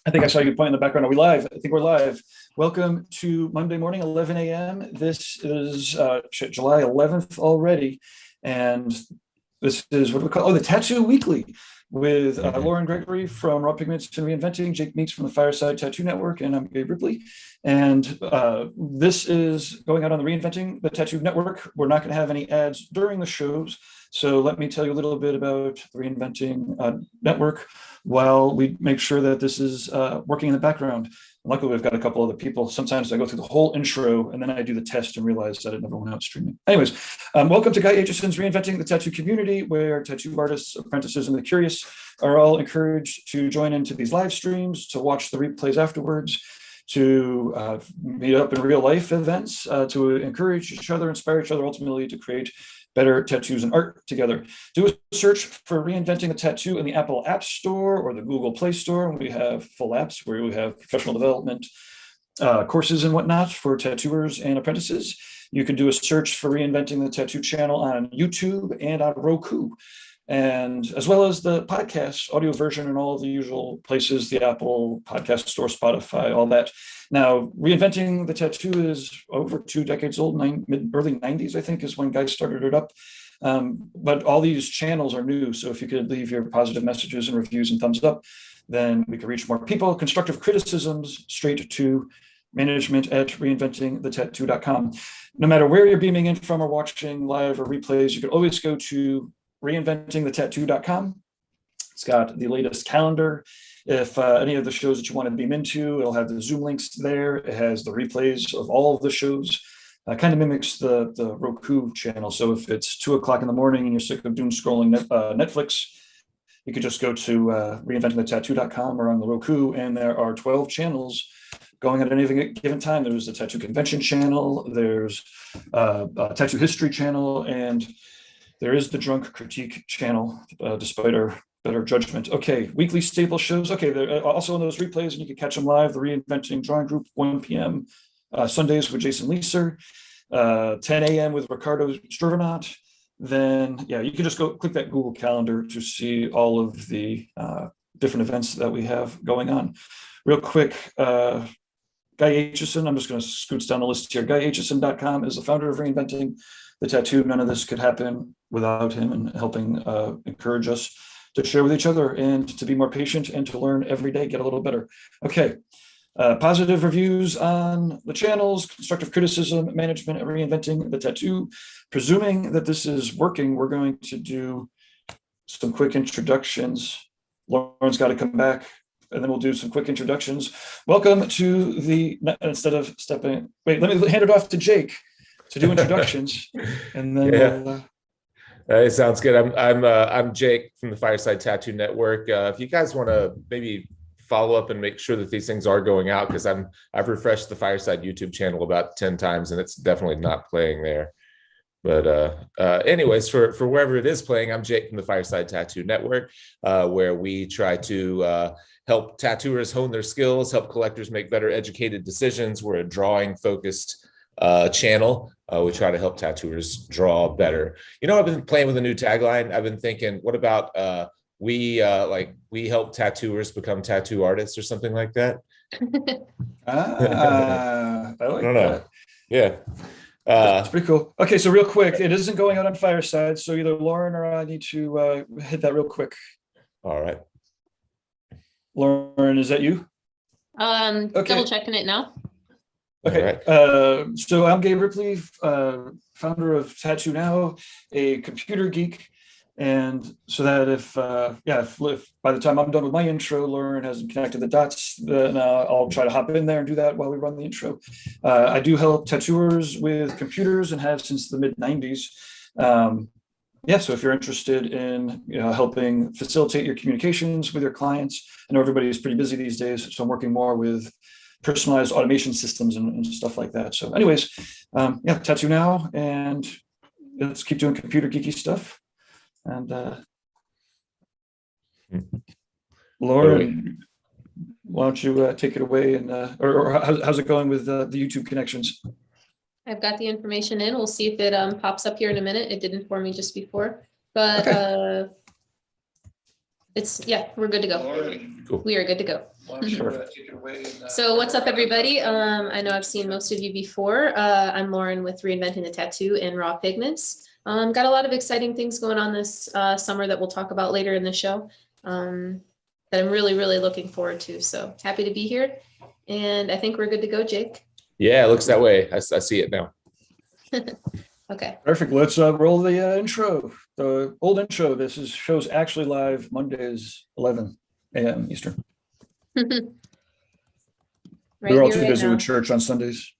I think I saw you point in the background. Are we live? I think we're live. Welcome to Monday morning, 11 a.m. This is July 11th already. And this is what we call, the Tattoo Weekly with Lauren Gregory from Pigments and Reinventing, Jake Meeks from the Fireside Tattoo Network, and I'm Gabe Ripley. And this is going out on the Reinventing the Tattoo Network. We're not going to have any ads during the shows. So let me tell you a little bit about the Reinventing Network while we make sure that this is working in the background. Luckily, we've got a couple other people. Sometimes I go through the whole intro and then I do the test and realize that it never went out streaming. Anyways, welcome to Guy Aitchison's Reinventing the Tattoo community, where tattoo artists, apprentices, and the curious are all encouraged to join into these live streams, to watch the replays afterwards, to meet up in real life events, to encourage each other, inspire each other, ultimately to create better tattoos and art together. Do a search for Reinventing the Tattoo in the Apple App Store or the Google Play Store. We have full apps where we have professional development courses and whatnot for tattooers and apprentices. You can do a search for Reinventing the Tattoo channel on YouTube and on Roku, and as well as the podcast audio version in all of the usual places, the Apple Podcast Store, Spotify, all that. Now, Reinventing the Tattoo is over 2 decades old. Early 90s, I think, is when guys started it up. But all these channels are new. So if you could leave your positive messages and reviews and thumbs up, then we can reach more people. Constructive criticisms straight to management@reinventingthetattoo.com. No matter where you're beaming in from or watching live or replays, you can always go to reinventingthetattoo.com. It's got the latest calendar. If any of the shows that you want to beam into, it'll have the Zoom links there. It has the replays of all of the shows. Kind of mimics the Roku channel. So if it's 2 o'clock in the morning and you're sick of doom scrolling Netflix, you could just go to reinventingthetattoo.com or on the Roku, and there are 12 channels going at any given time. There's the Tattoo Convention channel, there's a Tattoo History channel, and there is the Drunk Critique channel, despite our better judgment. Okay, weekly staple shows. Okay, they're also in those replays, and you can catch them live. The Reinventing Drawing Group, 1 p.m. Sundays with Jason Leeser, 10 a.m. with Ricardo Struvernot. Then, yeah, you can just go click that Google Calendar to see all of the different events that we have going on. Real quick, Guy Aitchison, I'm just going to scoot down the list here. GuyAitchison.com is the founder of Reinventing the Tattoo. None of this could happen without him, and helping encourage us to share with each other and to be more patient and to learn every day, get a little better. Okay, positive reviews on the channels, constructive criticism, management at Reinventing the Tattoo. Presuming that this is working, we're going to do some quick introductions. Lauren's got to come back, and then we'll do some quick introductions. Welcome to the, instead of stepping, wait, let me hand it off to Jake to do introductions, and then it sounds good. I'm Jake from the Fireside Tattoo Network. If you guys want to maybe follow up and make sure that these things are going out, because I've refreshed the Fireside YouTube channel about 10 times and it's definitely not playing there. But anyways, for wherever it is playing, I'm Jake from the Fireside Tattoo Network, where we try to help tattooers hone their skills, help collectors make better educated decisions. We're a drawing focused channel. We try to help tattooers draw better. You know, I've been playing with a new tagline. I've been thinking, what about we help tattooers become tattoo artists or something like that? I like that. Yeah. That's pretty cool. Okay, so real quick, it isn't going out on Fireside, so either Lauren or I need to hit that real quick. All right. Lauren, is that you? Okay. Double checking it now. Okay, right. So I'm Gabe Ripley, founder of TattooNow, a computer geek. And so that if by the time I'm done with my intro, Lauren hasn't connected the dots, then I'll try to hop in there and do that while we run the intro. I do help tattooers with computers and have since the mid-90s. So if you're interested in helping facilitate your communications with your clients, I know everybody's pretty busy these days, so I'm working more with personalized automation systems and stuff like that. So anyways, TattooNow, and let's keep doing computer geeky stuff. And Lauren, why don't you take it away, and or how's it going with the YouTube connections? I've got the information in. We'll see if it pops up here in a minute. It didn't for me just before, but okay. Yeah, we're good to go. Cool. We are good to go. So what's up, everybody? I know I've seen most of you before. I'm Lauren with Reinventing the Tattoo and Raw Pigments. Got a lot of exciting things going on this summer that we'll talk about later in the show that I'm really, really looking forward to. So happy to be here. And I think we're good to go, Jake. Yeah, it looks that way. I see it now. Okay. Perfect. Let's roll the intro, the old intro. This show's actually live Mondays, 11 a.m. Eastern. Right We're all here, too right busy now. with church on Sundays.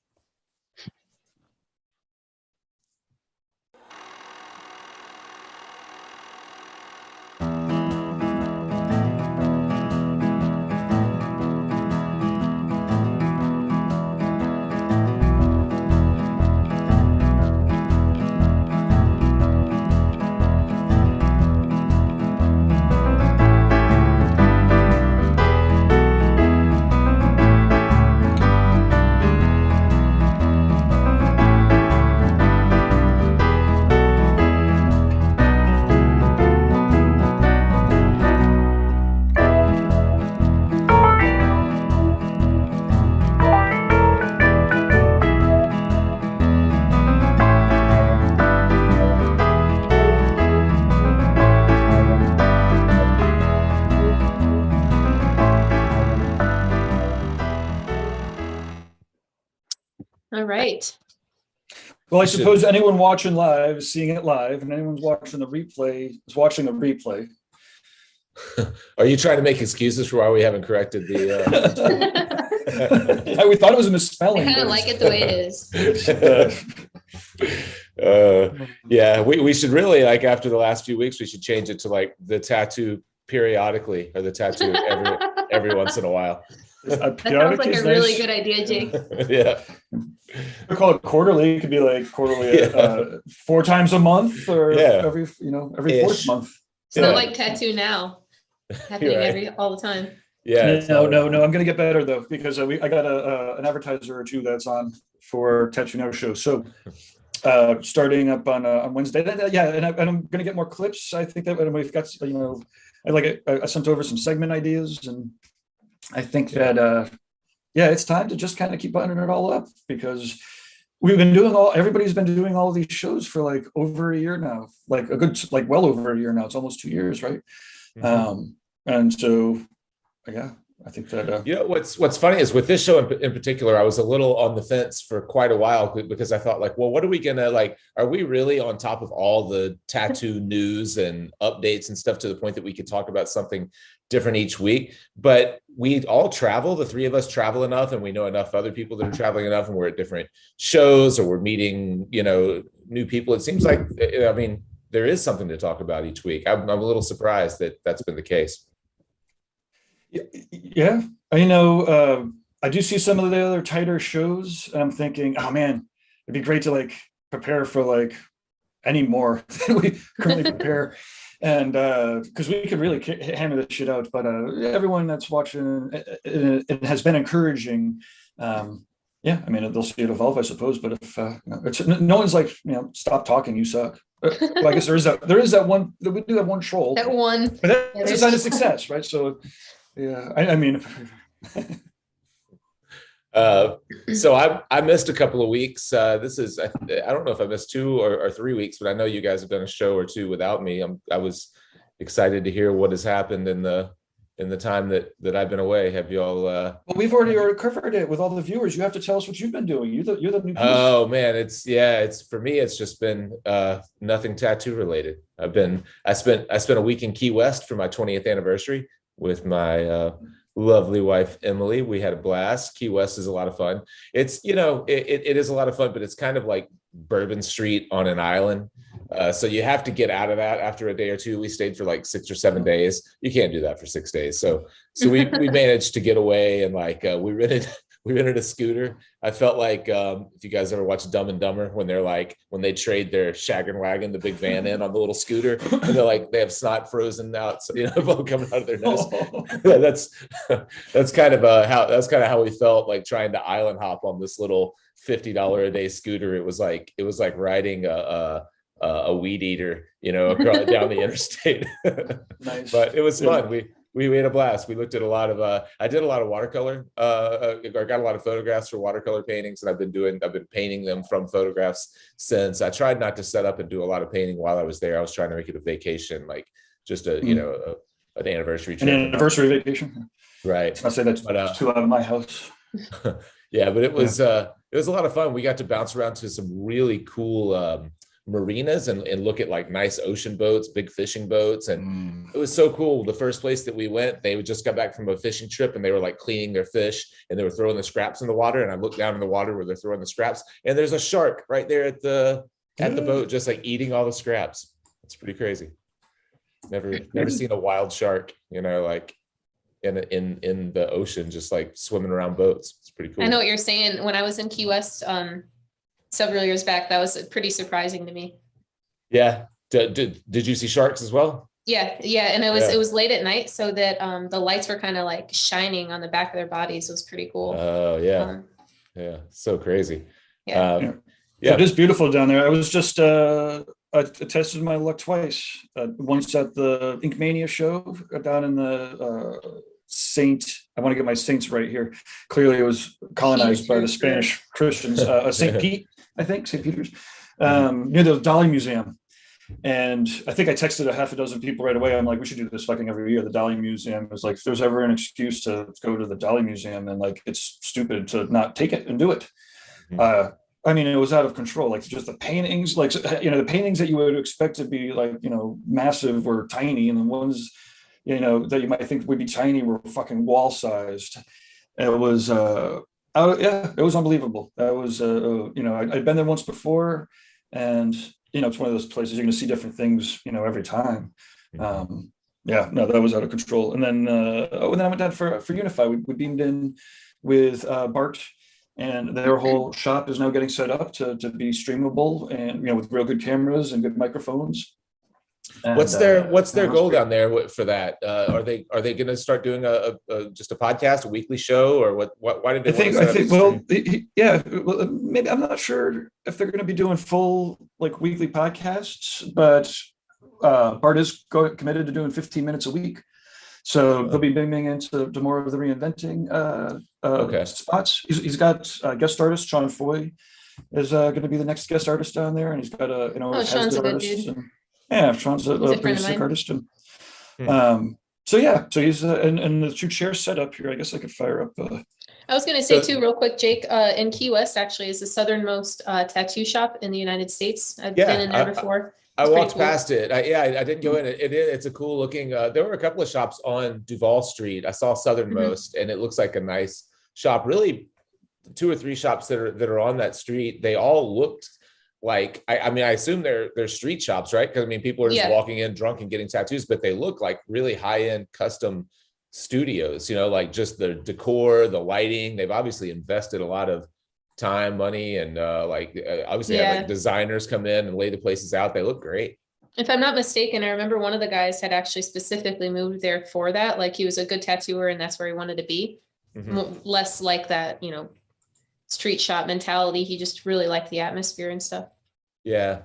All right. Well, I suppose anyone watching live is seeing it live, and anyone watching the replay is watching the replay. Are you trying to make excuses for why we haven't corrected the? We thought it was a I misspelling. kind of but like it the way it is. Yeah, we should really, like, after the last few weeks, we should change it to like the tattoo periodically, or the tattoo every once in a while. That sounds like a really good idea, Jake. Yeah. We call it quarterly. It could be like quarterly, 4 times a month, or every fourth month. It's not like TattooNow happening all the time. Yeah. No. I'm gonna get better though, because I got an advertiser or two that's on for TattooNow show. So starting up on Wednesday. And I'm gonna get more clips. I think that we've got, I sent over some segment ideas, and I think that it's time to just kind of keep buttoning it all up, because everybody's been doing all of these shows for like over a year now, well over a year now. It's almost 2 years, right? Mm-hmm. And so, I think that what's funny is with this show in particular, I was a little on the fence for quite a while, because I thought, like, well, what are we gonna, like, are we really on top of all the tattoo news and updates and stuff to the point that we could talk about something different each week? But we all travel, the three of us travel enough, and we know enough other people that are traveling enough, and we're at different shows, or we're meeting, new people. It seems like, there is something to talk about each week. I'm a little surprised that that's been the case. Yeah, I do see some of the other tighter shows, and I'm thinking, oh man, it'd be great to like prepare for like any more than we currently prepare. And because we could really hammer this shit out, but everyone that's watching, it has been encouraging. They'll see it evolve, I suppose. But if no one's like, stop talking, you suck. Well, I guess there is that one. We do have one troll. That one. But that's a sign of success, right? So, yeah, so I missed a couple of weeks. I don't know if I missed 2 or 3 weeks, but I know you guys have done a show or 2 without me. I was excited to hear what has happened in the time that I've been away. Have you all? Well, we've already covered it with all the viewers. You have to tell us what you've been doing. You're the new piece. Oh man, it's for me. It's just been nothing tattoo related. I spent a week in Key West for my 20th anniversary with my lovely wife, Emily. We had a blast. Key West is a lot of fun. It's, it is a lot of fun, but it's kind of like Bourbon Street on an island. So you have to get out of that after a day or two. We stayed for like 6 or 7 days. You can't do that for 6 days. So we managed to get away, and like we rented a scooter. I felt like if you guys ever watch Dumb and Dumber, when they trade their shaggin' wagon, the big van in on the little scooter, and they're like, they have snot frozen out, coming out of their nose. That's kind of how we felt, like trying to island hop on this little $50 a day scooter. It was like riding a a weed eater, across, down the interstate. Nice. But it was fun. We had a blast. We looked at a lot of I did a lot of watercolor. I got a lot of photographs for watercolor paintings, and I've been painting them from photographs since. I tried not to set up and do a lot of painting while I was there. I was trying to make it a vacation, like just an anniversary trip. An anniversary vacation. Right. I say that's too out of my house. Yeah, but it was a lot of fun. We got to bounce around to some really cool marinas and look at like nice ocean boats, big fishing boats. And it was so cool. The first place that we went, they just got back from a fishing trip and they were like cleaning their fish and they were throwing the scraps in the water. And I looked down in the water where they're throwing the scraps and there's a shark right there at the boat, just like eating all the scraps. It's pretty crazy. Never seen a wild shark, like in the ocean, just like swimming around boats. It's pretty cool. I know what you're saying. When I was in Key West, several years back, that was pretty surprising to me. Yeah. Did you see sharks as well? Yeah. And it was late at night, so that the lights were kind of like shining on the back of their bodies. It was pretty cool. Oh yeah. Yeah. So crazy. Yeah. It is beautiful down there. I was just I tested my luck twice. Once at the Ink Mania show down in the I want to get my saints right here. Clearly it was colonized by the Spanish Christians. St. Pete, I think, St. Peter's, near the Dali Museum. And I think I texted a half a dozen people right away. I'm like, we should do this fucking every year. The Dali Museum is like, if there's ever an excuse to go to the Dali Museum, and like, it's stupid to not take it and do it. I mean, it was out of control. Like just the paintings, like, the paintings that you would expect to be like, massive were tiny. And the ones, that you might think would be tiny were fucking wall sized. It was, it was unbelievable. That was, I'd been there once before, and, it's one of those places you're going to see different things, every time. That was out of control. And then, I went down for Unify. We beamed in with Bart, and their whole shop is now getting set up to be streamable, and, with real good cameras and good microphones. And, what's their goal down there for that? Are they going to start doing just a podcast, a weekly show, or what? Why did they? I think. Well, maybe I'm not sure if they're going to be doing full like weekly podcasts, but Bart is committed to doing 15 minutes a week, so they'll be beaming into more of the reinventing spots. He's got guest artist Sean Foy is going to be the next guest artist down there, and he's got Sean's a good dude. Sean's a pretty sick artist. And, so he's and the two chairs set up here. I guess I could fire up. I was going to say too, real quick, Jake, in Key West actually is the southernmost tattoo shop in the United States. I've been in there before. I walked past it. I didn't go in. It's a cool looking. There were a couple of shops on Duval Street. I saw southernmost, and it looks like a nice shop. Really, 2 or 3 shops that are on that street. They all looked like, I assume they're street shops, right? Because people are just walking in drunk and getting tattoos, but they look like really high-end custom studios, like just the decor, the lighting. They've obviously invested a lot of time, money, and obviously have like designers come in and lay the places out. They look great. If I'm not mistaken, I remember one of the guys had actually specifically moved there for that. Like he was a good tattooer and that's where he wanted to be. Less like that, street shop mentality. He just really liked the atmosphere and stuff. Yeah.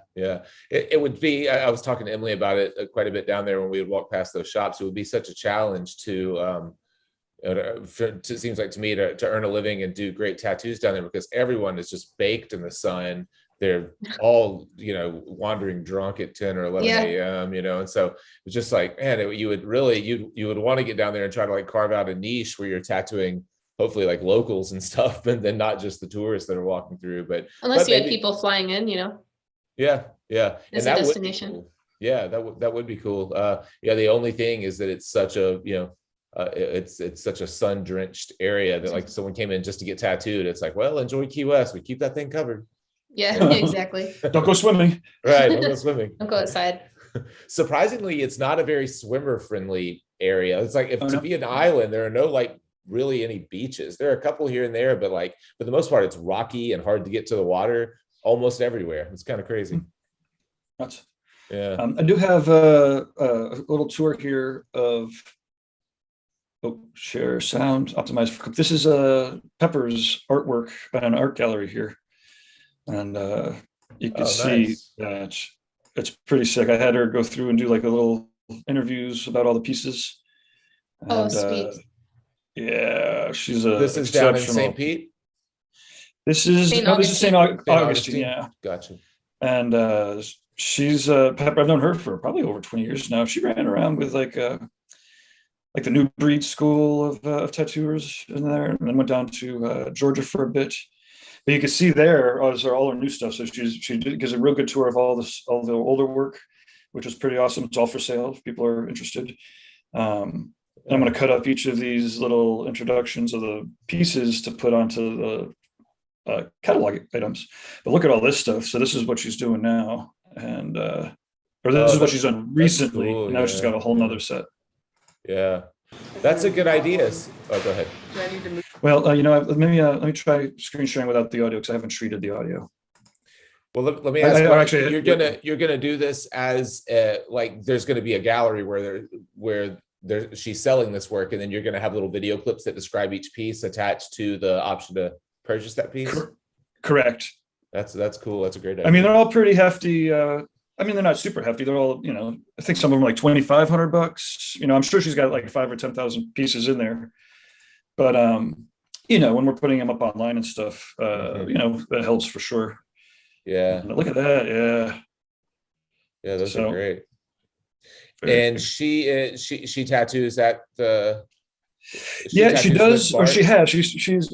It would be, I was talking to Emily about it quite a bit down there when we would walk past those shops. It would be such a challenge to, it seems like to me, to earn a living and do great tattoos down there, because everyone is just baked in the sun. They're all, wandering drunk at 10 or 11 a.m., and so it's just like, man, you would want to get down there and try to like carve out a niche where you're tattooing hopefully like locals and stuff, and then not just the tourists that are walking through. But unless you had people flying in, Yeah. As a destination. Cool. Yeah, that would be cool. The only thing is that it's such a, it's such a sun-drenched area that like someone came in just to get tattooed. It's like, well, enjoy Key West. We keep that thing covered. Yeah, exactly. Don't go swimming. Right, don't go swimming. Don't go outside. Surprisingly, it's not a very swimmer-friendly area. It's like to be an island, there are no like really any beaches. There are a couple here and there, but like for the most part, it's rocky and hard to get to the water almost everywhere. It's kind of crazy. Nuts. Yeah. I do have a little tour here of share sound optimized for. This is Pepper's artwork at an art gallery here, and you can see that it's pretty sick. I had her go through and do like a little interviews about all the pieces. Oh, And, sweet. yeah, she's a This is down in exceptional. St. Pete? This is St. no, this is St. Augustine, yeah. Gotcha. And she's Pepper. I've known her for probably over 20 years now. She ran around with like the New Breed School of tattooers in there, and then went down to Georgia for a bit. But you can see there all her new stuff. So gives a real good tour of all the older work, which is pretty awesome. It's all for sale if people are interested. And I'm going to cut up each of these little introductions of the pieces to put onto the catalog items. But look at all this stuff. So this is what she's doing now, and or this is what she's done recently. Cool. Now she's got a whole nother set. Yeah, that's a good idea. Oh, go ahead. Well, let me try screen sharing without the audio because I haven't treated the audio. Well, let me ask. You're gonna do this as like there's gonna be a gallery where she's selling this work, and then you're gonna have little video clips that describe each piece attached to the option to purchase that piece. Correct. That's cool. That's a great idea. I mean, they're all pretty hefty. I mean, they're not super hefty. They're all, I think some of them are like $2,500. I'm sure she's got like 5,000 or 10,000 pieces in there. But when we're putting them up online and stuff, that helps for sure. Yeah. Look at that. Yeah. Yeah, those are great. And she tattoos at the. She does, or she has. She's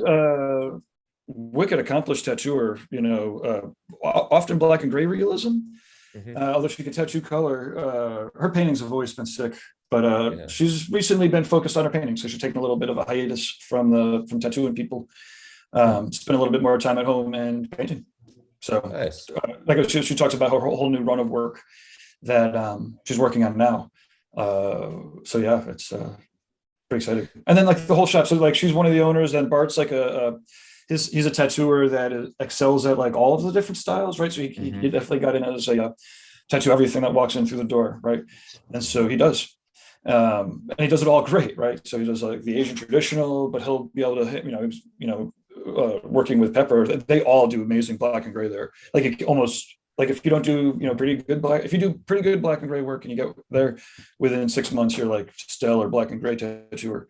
wicked accomplished tattooer. Often black and gray realism. Mm-hmm. Although she can tattoo color, her paintings have always been sick. But she's recently been focused on her paintings, so she's taken a little bit of a hiatus from tattooing people. Spent a little bit more time at home and painting. So, nice. Like she talks about her whole new run of work that she's working on now. So yeah, it's pretty exciting. And then like the whole shop. So like she's one of the owners, and Bart's like he's a tattooer that excels at like all of the different styles, right? So he definitely got in as a tattoo everything that walks in through the door, right? And so he does. And he does it all great, right? So he does like the Asian traditional, but he'll be able to hit, working with Pepper, they all do amazing black and gray there. Like it almost like if you don't do, if you do pretty good black and gray work and you get there within 6 months, you're like stellar black and gray tattooer.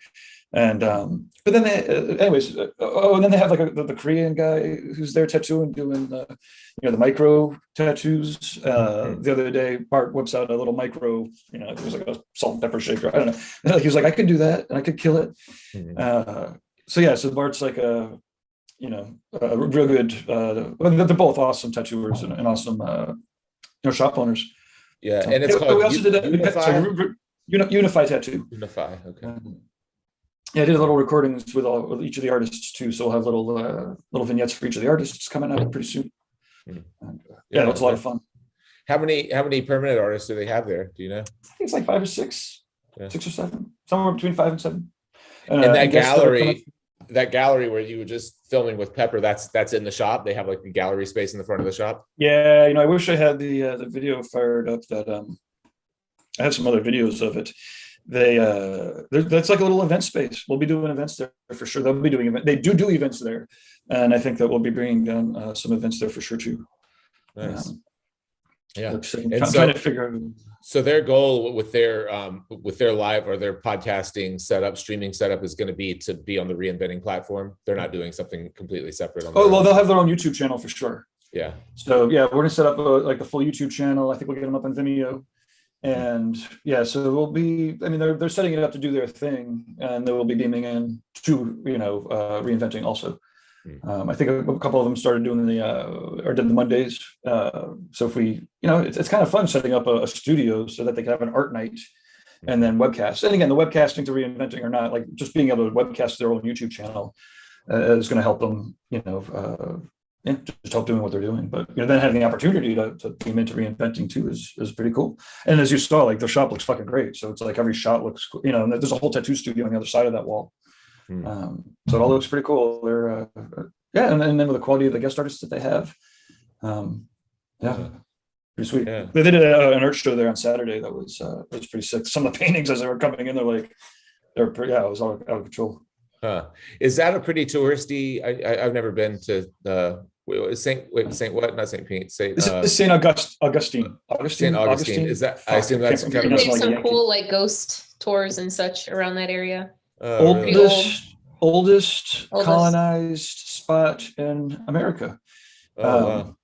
And but then and then they have like the Korean guy who's there tattooing, doing the micro tattoos. The other day, Bart whips out a little micro, it was like a salt and pepper shaker. I don't know. He was like, I could do that and I could kill it. So Bart's like a real good. They're both awesome tattooers and awesome shop owners. Yeah, and it's called. We also did that. Unify Tattoo. Unify. Okay. Yeah, I did a little recordings with each of the artists too, so we'll have little vignettes for each of the artists coming out pretty soon. And, it's a lot of fun. How many permanent artists do they have there? Do you know? I think it's like 5 or 6, 6 or 7, somewhere between 5 and 7. And that gallery where you were just filming with Pepper, that's in the shop. They have like a gallery space in the front of the shop. Yeah, I wish I had the video fired up. That I have some other videos of it. That's like a little event space. We'll be doing events there for sure. They'll be doing events. They do events there, and I think that we'll be bringing down some events there for sure too. Nice. I'm trying to figure out. So their goal with their live or their podcasting setup, streaming setup, is going to be on the Reinventing platform. They're not doing something completely separate. They'll have their own YouTube channel for sure. Yeah. So yeah, we're gonna set up like the full YouTube channel. I think we'll get them up on Vimeo. And so we'll be, they're setting it up to do their thing, and they will be beaming in to, Reinventing also. I think a couple of them started doing did the Mondays. So if we, it's kind of fun setting up a studio so that they can have an art night and then webcast. And again, the webcasting to Reinventing or not, like just being able to webcast their own YouTube channel is going to help them, just help doing what they're doing. But then having the opportunity to beam into Reinventing too is pretty cool. And as you saw, like their shop looks fucking great. So it's like every shot looks cool, and there's a whole tattoo studio on the other side of that wall. So it all looks pretty cool. They're and then with the quality of the guest artists that they have, pretty sweet. Yeah. They did an art show there on Saturday that was pretty sick. Some of the paintings as they were coming in, they're pretty. Yeah, it was all out of control. Is that a pretty touristy? I've never been to Saint what? Not Saint Pete. Saint This is Saint Augustine. Saint Augustine. Is that? I assume that's kind They of make some cool like ghost tours and such around that area. Really? Oldest colonized spot in America. Wow.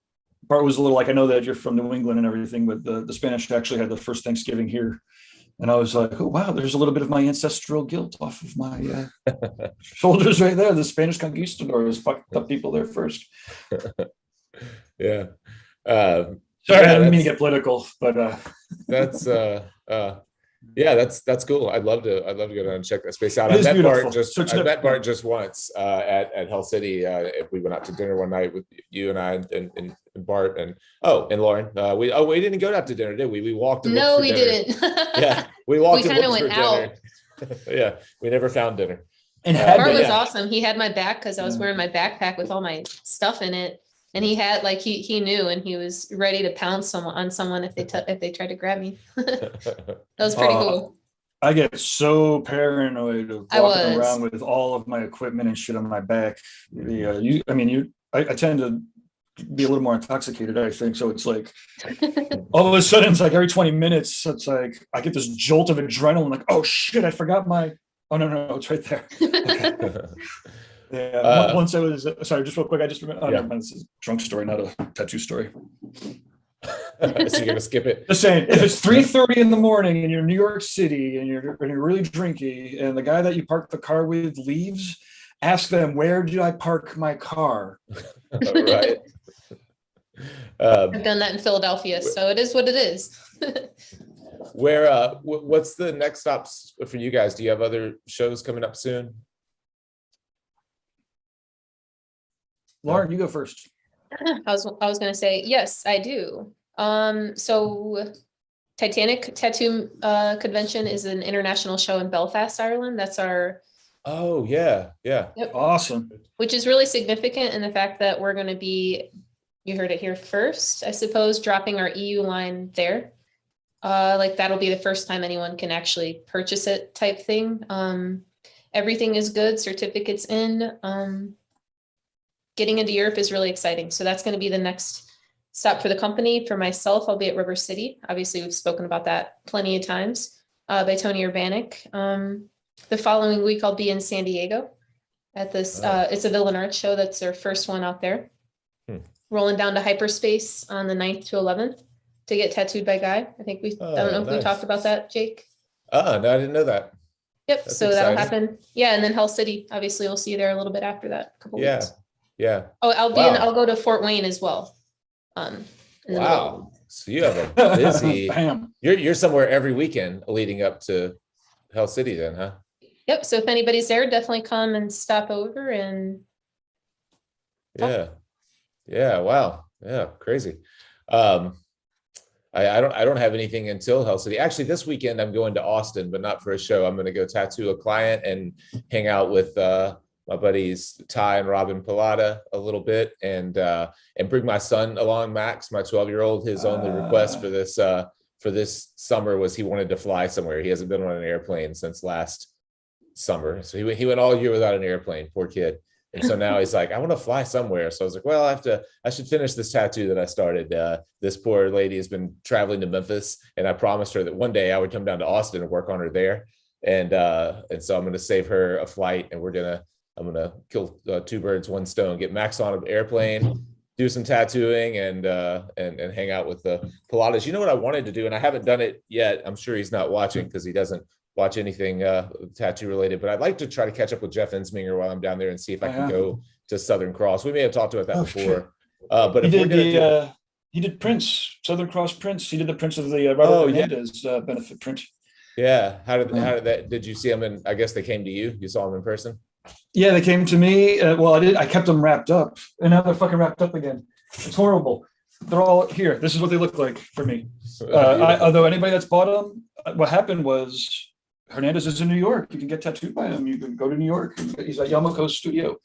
Part was a little like, I know that you're from New England and everything, but the Spanish actually had the first Thanksgiving here. And I was like, oh, wow, there's a little bit of my ancestral guilt off of my shoulders right there. The Spanish conquistadors fucked up people there first. Yeah. Sorry, I didn't mean to get political, but that's that's cool. I'd love to go down and check that space out. I met Bart just once at Hell City. We went out to dinner one night with you and I and Bart and Lauren. We didn't go out to dinner, did we? We walked. No, we didn't. Yeah, we walked. We kind of went out. Yeah, we never found dinner. And Bart was awesome. He had my back because I was wearing my backpack with all my stuff in it, and he had like he knew, and he was ready to pounce on someone if they tried to grab me. That was pretty cool. I get so paranoid of walking around with all of my equipment and shit on my back. I tend to be a little more intoxicated, I think. So it's like all of a sudden, it's like every 20 minutes, it's like I get this jolt of adrenaline, like, oh shit, I forgot my. Oh no, it's right there. Okay. Yeah. Once I was sorry, just real quick. I just remember. Oh, never mind. This is a drunk story, not a tattoo story. So you're gonna skip it. Just saying, if it's 3:30 in the morning and you're in New York City and you're really drinky, and the guy that you parked the car with leaves, ask them, where did I park my car? Right. I've done that in Philadelphia, so it is what it is. What's the next stops for you guys? Do you have other shows coming up soon? Lauren, you go first. I was going to say, yes, I do. So Titanic Tattoo Convention is an international show in Belfast, Ireland. That's our. Oh, yeah. Yep. Awesome. Which is really significant in the fact that we're going to be, you heard it here first, I suppose, dropping our EU line there. Like that'll be the first time anyone can actually purchase it type thing. Everything is good, certificates in. Getting into Europe is really exciting. So that's going to be the next stop for the company. For myself, I'll be at River City. Obviously, we've spoken about that plenty of times by Tony Urbanic. The following week, I'll be in San Diego at this. It's a Villain Art show. That's their first one out there. Rolling down to Hyperspace on the 9th to 11th to get tattooed by Guy. I think I don't know if we talked about that, Jake. No, I didn't know that. Yep. That's so exciting. That'll happen. Yeah. And then Hell City, obviously we'll see you there a little bit after that. A couple weeks. Yeah. Oh, I'll go to Fort Wayne as well. Wow. So you have a busy, you're somewhere every weekend leading up to Hell City then, huh? Yep. So if anybody's there, definitely come and stop over and. Yeah. Wow. Yeah. Crazy. I don't have anything until Hell City. Actually, this weekend I'm going to Austin, but not for a show. I'm going to go tattoo a client and hang out with my buddies Ty and Robin Pilata a little bit, and bring my son along, Max, my 12-year-old. His only request for this summer was he wanted to fly somewhere. He hasn't been on an airplane since last summer, so he went all year without an airplane. Poor kid. And so now he's like, I want to fly somewhere. So I was like, well, I should finish this tattoo that I started. This poor lady has been traveling to Memphis, and I promised her that one day I would come down to Austin and work on her there. And so I'm going to save her a flight, and I'm going to kill two birds, one stone, get Max on an airplane, do some tattooing, and hang out with the Pilates. You know what I wanted to do, and I haven't done it yet. I'm sure he's not watching because he doesn't watch anything tattoo related, but I'd like to try to catch up with Jeff Ensminger while I'm down there and see if I can go to Southern Cross. We may have talked about that before, but he did Prince, Southern Cross Prince. He did the Prince of the Robert Hernandez benefit print. Yeah. How did that? Did you see him? And I guess they came to you. You saw him in person. Yeah, they came to me. Well, I did. I kept them wrapped up, and now they're fucking wrapped up again. It's horrible. They're all here. This is what they look like for me. Although anybody that's bought them, what happened was Hernandez is in New York. You can get tattooed by him. You can go to New York. He's at Yamoko's studio.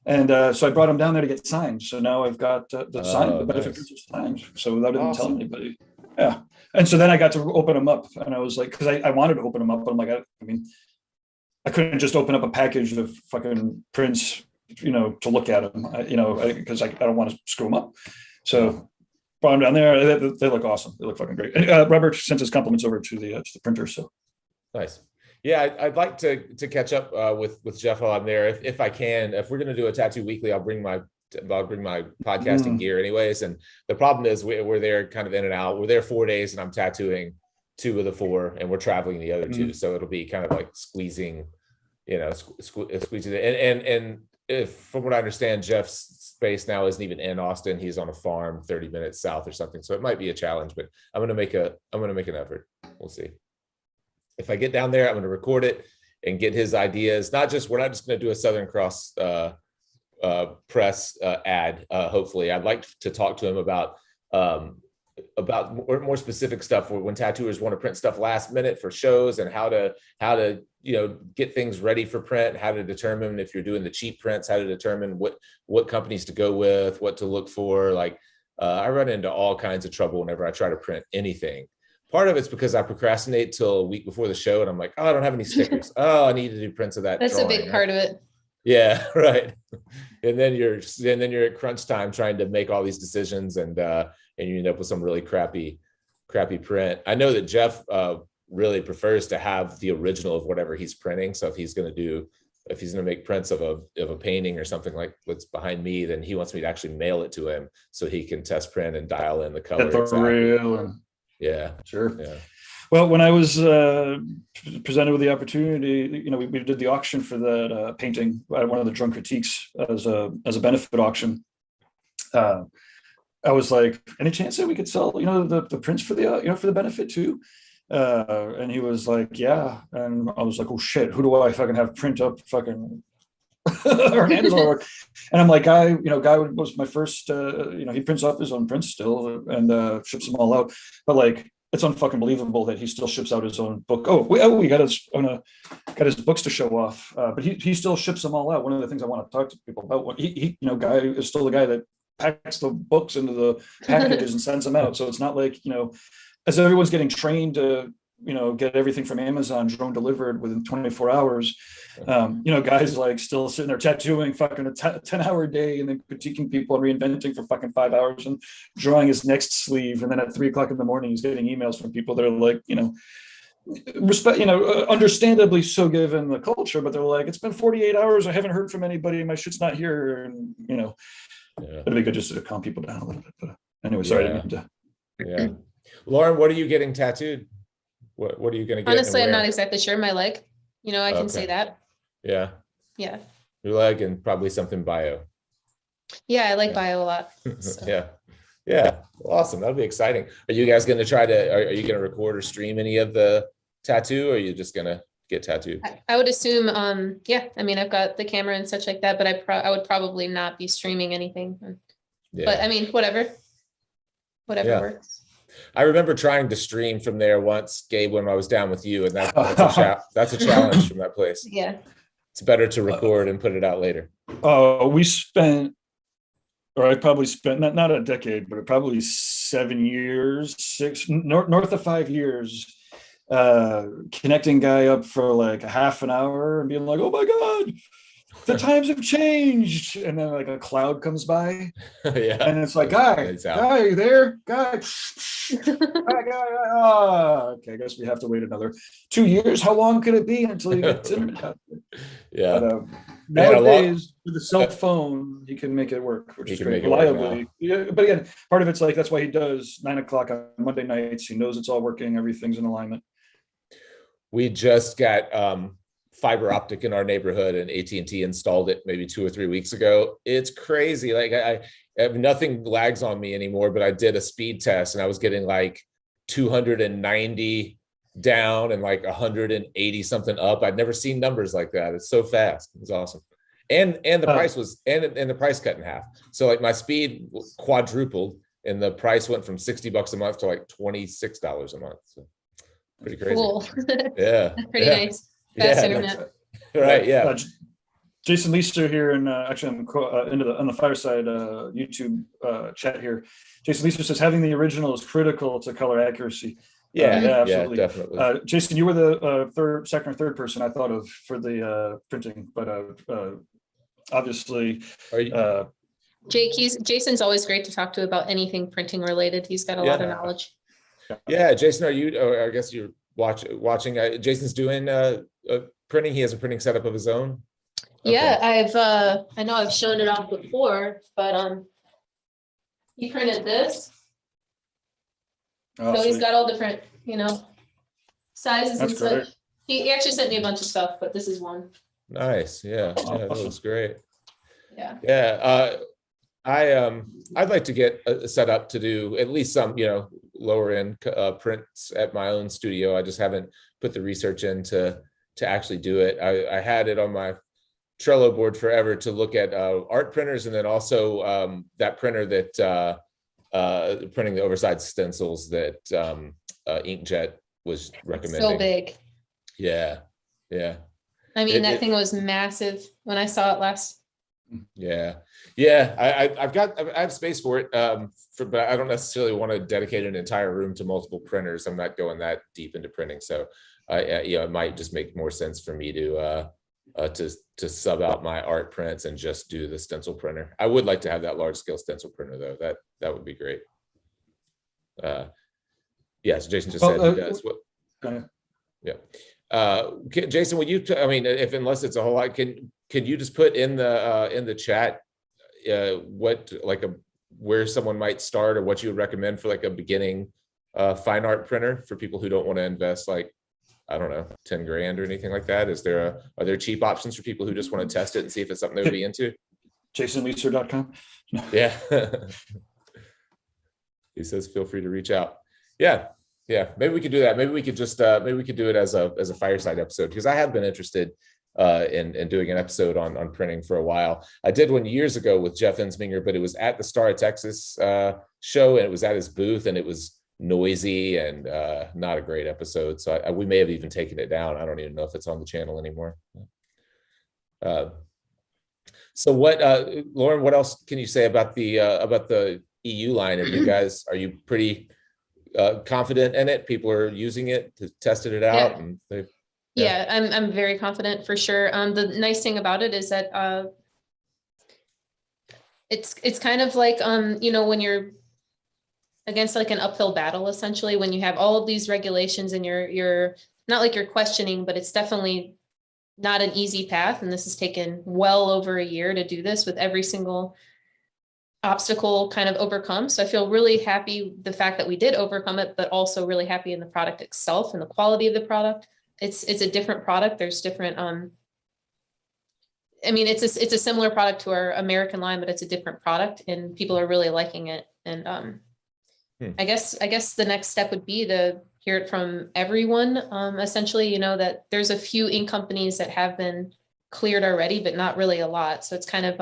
And so I brought him down there to get signed. So now I've got the sign, the benefit pictures signed. So without even telling anybody. Yeah. And so then I got to open them up, and I was like, because I wanted to open them up, but I'm like, I couldn't just open up a package of fucking prints to look at them, because I don't want to screw them up. So brought them down there. They look awesome. They look fucking great. And Robert sent his compliments over to the printer. So nice. Yeah, I'd like to catch up with Jeff while I'm there, if I can. If we're going to do a tattoo weekly, I'll bring my podcasting gear anyways. And the problem is we're there kind of in and out. We're there 4 days, and I'm tattooing 2 of the 4, and we're traveling the other 2. So it'll be kind of like squeezing, squeezing it. And if, from what I understand, Jeff's space now isn't even in Austin. He's on a farm 30 minutes south or something. So it might be a challenge, but I'm going to make an effort. We'll see. If I get down there, I'm going to record it and get his ideas. We're not just going to do a Southern Cross press ad. Hopefully, I'd like to talk to him about more specific stuff when tattooers want to print stuff last minute for shows, and how to get things ready for print, how to determine if you're doing the cheap prints, how to determine what companies to go with, what to look for. Like I run into all kinds of trouble whenever I try to print anything. Part of it's because I procrastinate till a week before the show, and I'm like, oh, I don't have any stickers. Oh, I need to do prints of that. That's drawing. a big part of it. Yeah, right. And then you're at crunch time trying to make all these decisions, and you end up with some really crappy print. I know that Jeff really prefers to have the original of whatever he's printing. So if he's going to make prints of a painting or something like what's behind me, then he wants me to actually mail it to him so he can test print and dial in the color. Yeah, sure. Yeah. Well, when I was presented with the opportunity, we did the auction for that painting, one of the Drunk Critiques, as a benefit auction. I was like, any chance that we could sell, the prints for the, for the benefit too? And he was like, yeah. And I was like, oh shit, who do I fucking have print up fucking Hernandez work? And I'm like, Guy was my first, he prints up his own prints still and ships them all out. But like, it's unfucking believable that he still ships out his own book. We got his books to show off, but he still ships them all out. One of the things I want to talk to people about, Guy is still the guy that packs the books into the packages and sends them out. So it's not like, as everyone's getting trained to, get everything from Amazon drone delivered within 24 hours. Guys like still sitting there tattooing fucking a 10-hour day, and then critiquing people and reinventing for fucking 5 hours and drawing his next sleeve. And then at 3:00 in the morning, he's getting emails from people that are like, respect, understandably so given the culture, but they're like, it's been 48 hours. I haven't heard from anybody. My shit's not here. And, it'd be good just to calm people down a little bit. But anyway, sorry. Yeah. Lauren, what are you getting tattooed? What are you going to get? Honestly, I'm not exactly sure. My leg, I can say that. Yeah. Yeah. Your leg and probably something bio. Yeah, I like bio a lot. So. Yeah. Awesome. That'll be exciting. Are you guys going to are you going to record or stream any of the tattoo, or are you just going to get tattooed? I would assume, I've got the camera and such like that, but I would probably not be streaming anything. Yeah. But whatever works. I remember trying to stream from there once, Gabe, when I was down with you, and that's a challenge from that place. Yeah. It's better to record and put it out later. I probably spent not a decade, but probably 7 years, north of 5 years, connecting Guy up for like a half an hour and being like, oh my God, the times have changed. And then like a cloud comes by. Yeah. And it's like, Guy, are you there? Guy. Okay, I guess we have to wait another 2 years. How long could it be until you get internet? Yeah. But, nowadays, with the cell phone, he can make it work, which is great. Reliably. Yeah, but again, part of it's like, that's why he does 9:00 on Monday nights. He knows it's all working. Everything's in alignment. We just got fiber optic in our neighborhood, and AT&T installed it maybe 2 or 3 weeks ago. It's crazy. Like I have nothing lags on me anymore, but I did a speed test and I was getting like 290 down and like 180 something up. I'd never seen numbers like that. It's so fast. It's awesome. And the price was, and the price cut in half. So like my speed quadrupled and the price went from $60 a month to like $26 a month. So pretty crazy. Cool. Yeah. Pretty nice. Fast internet. Right. Yeah. Jason Leister here, and actually I'm on the Fireside YouTube chat here. Jason Leister says having the original is critical to color accuracy. Yeah, absolutely. Yeah, definitely. Jason, you were the second or third person I thought of for the printing, but obviously, Are you, Jake, Jason's always great to talk to about anything printing related. He's got a lot of knowledge. yeah, Jason, are you, or I guess you're watching, Jason's doing printing. He has a printing setup of his own. Yeah, I know I've shown it off before, but he printed this. oh, So he's sweet. got all different, sizes and That's such. great. He actually sent me a bunch of stuff, but this is one. Nice. Yeah. Yeah, that looks great. Yeah. Yeah. I'd like to get set up to do at least some, lower end prints at my own studio. I just haven't put the research in to actually do it. I had it on my Trello board forever to look at art printers, and then also that printer that printing the oversized stencils that Inkjet was recommending. So big. Yeah. Yeah. I mean, that thing was massive when I saw it last. Yeah. Yeah. I have space for it. But I don't necessarily want to dedicate an entire room to multiple printers. I'm not going that deep into printing. So it might just make more sense for me to sub out my art prints and just do the stencil printer. I would like to have that large scale stencil printer though. That would be great. Yeah, so Jason just said he does. What? Yeah. Jason, would you, unless it's a whole lot, can you just put in the chat where someone might start, or what you would recommend for like a beginning fine art printer for people who don't want to invest I don't know, 10 grand or anything like that? Are there cheap options for people who just want to test it and see if it's something they would be into? JasonLeeser.com. Yeah. He says, feel free to reach out. Yeah. Yeah. Maybe we could do that. Maybe we could just, maybe we could do it as a fireside episode, because I have been interested in doing an episode on printing for a while. I did one years ago with Jeff Ensminger, but it was at the Star of Texas show, and it was at his booth, and it was noisy and not a great episode. So we may have even taken it down. I don't even know if it's on the channel anymore. So what, Lauren, what else can you say about the EU line? Are you pretty confident in it? People are using it, tested it out, and yeah, I'm very confident for sure. The nice thing about it is that it's kind of like when you're against like an uphill battle, essentially, when you have all of these regulations and you're not like you're questioning, but it's definitely not an easy path. And this has taken well over a year to do this with every single obstacle kind of overcome. So I feel really happy the fact that we did overcome it, but also really happy in the product itself and the quality of the product. It's a different product. There's different, it's a similar product to our American line, but it's a different product, and people are really liking it. And I guess the next step would be to hear it from everyone. Essentially, that there's a few ink companies that have been cleared already, but not really a lot. So it's kind of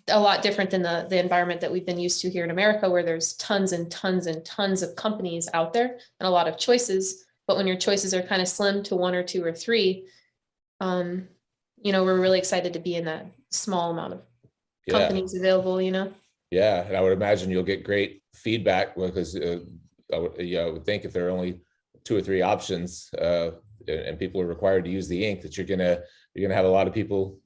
a lot different than the environment that we've been used to here in America, where there's tons and tons and tons of companies out there and a lot of choices. But when your choices are kind of slim to one or two or three, we're really excited to be in that small amount of companies available, Yeah, and I would imagine you'll get great feedback, because I would think if there are only 2 or 3 options and people are required to use the ink, that you're gonna have a lot of people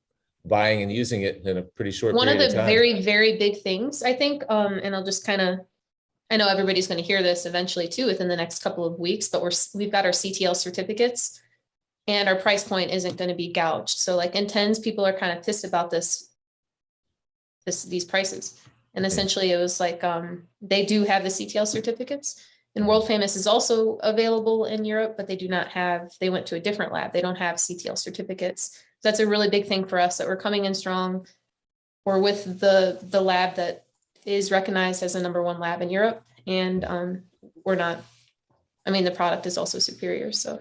buying and using it in a pretty short period of time. One of the very, very big things, I think, and I'll just I know everybody's going to hear this eventually too within the next couple of weeks, but we've got our CTL certificates, and our price point isn't going to be gouged. So like in tens, people are kind of pissed about these prices. And essentially it was like, they do have the CTL certificates, and World Famous is also available in Europe, but they went to a different lab. They don't have CTL certificates. So that's a really big thing for us, that we're coming in strong. We're with the lab that is recognized as the #1 lab in Europe. And we're not, the product is also superior. So.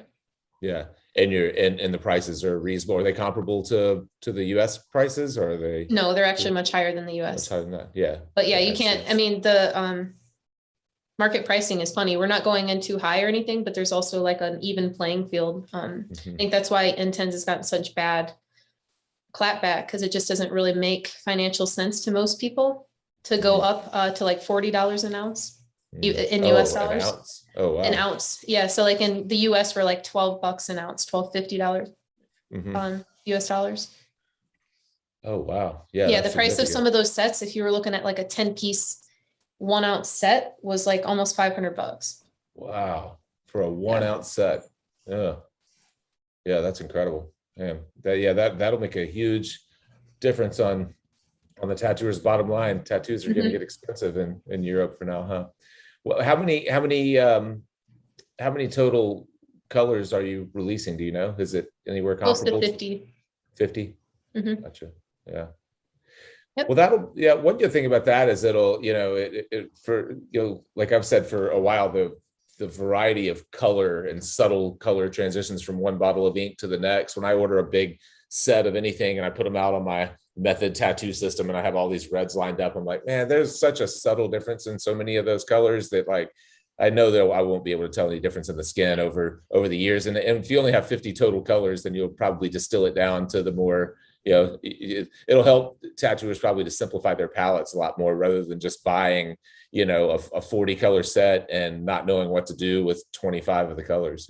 Yeah. And and the prices are reasonable. Are they comparable to the US prices, or are they? No, they're actually much higher than the US. Much higher than that. Yeah. But yeah, you can't, the market pricing is funny. We're not going in too high or anything, but there's also like an even playing field. I think that's why N10s has gotten such bad clapback, because it just doesn't really make financial sense to most people to go up to like $40 an ounce in US dollars. An ounce. Oh, wow. An ounce. Yeah. So like in the US, we're like $12 an ounce, $12.50 US dollars. Oh, wow. Yeah. Yeah, the that's price of significant. some of those sets, if you were looking at like a 10-piece 1-ounce set, was like almost $500. Wow. For a 1-ounce set. Yeah. Yeah, that's incredible. Man, that'll make a huge difference on the tattooer's bottom line. Tattoos are going to get expensive in Europe for now, huh? Well, how many total colors are you releasing? Do you know? Is it anywhere Close to comparable? 50. 50? Mhm. Gotcha. Yeah. Yep. Well, one good thing about that is it'll, for, like I've said for a while, the variety of color and subtle color transitions from one bottle of ink to the next. When I order a big set of anything and I put them out on my method tattoo system and I have all these reds lined up, I'm like, man, there's such a subtle difference in so many of those colors that, like, I know that I won't be able to tell any difference in the skin over the years. And if you only have 50 total colors, then you'll probably distill it down to the more, it'll help tattooers probably to simplify their palettes a lot more rather than just buying, a 40 color set and not knowing what to do with 25 of the colors,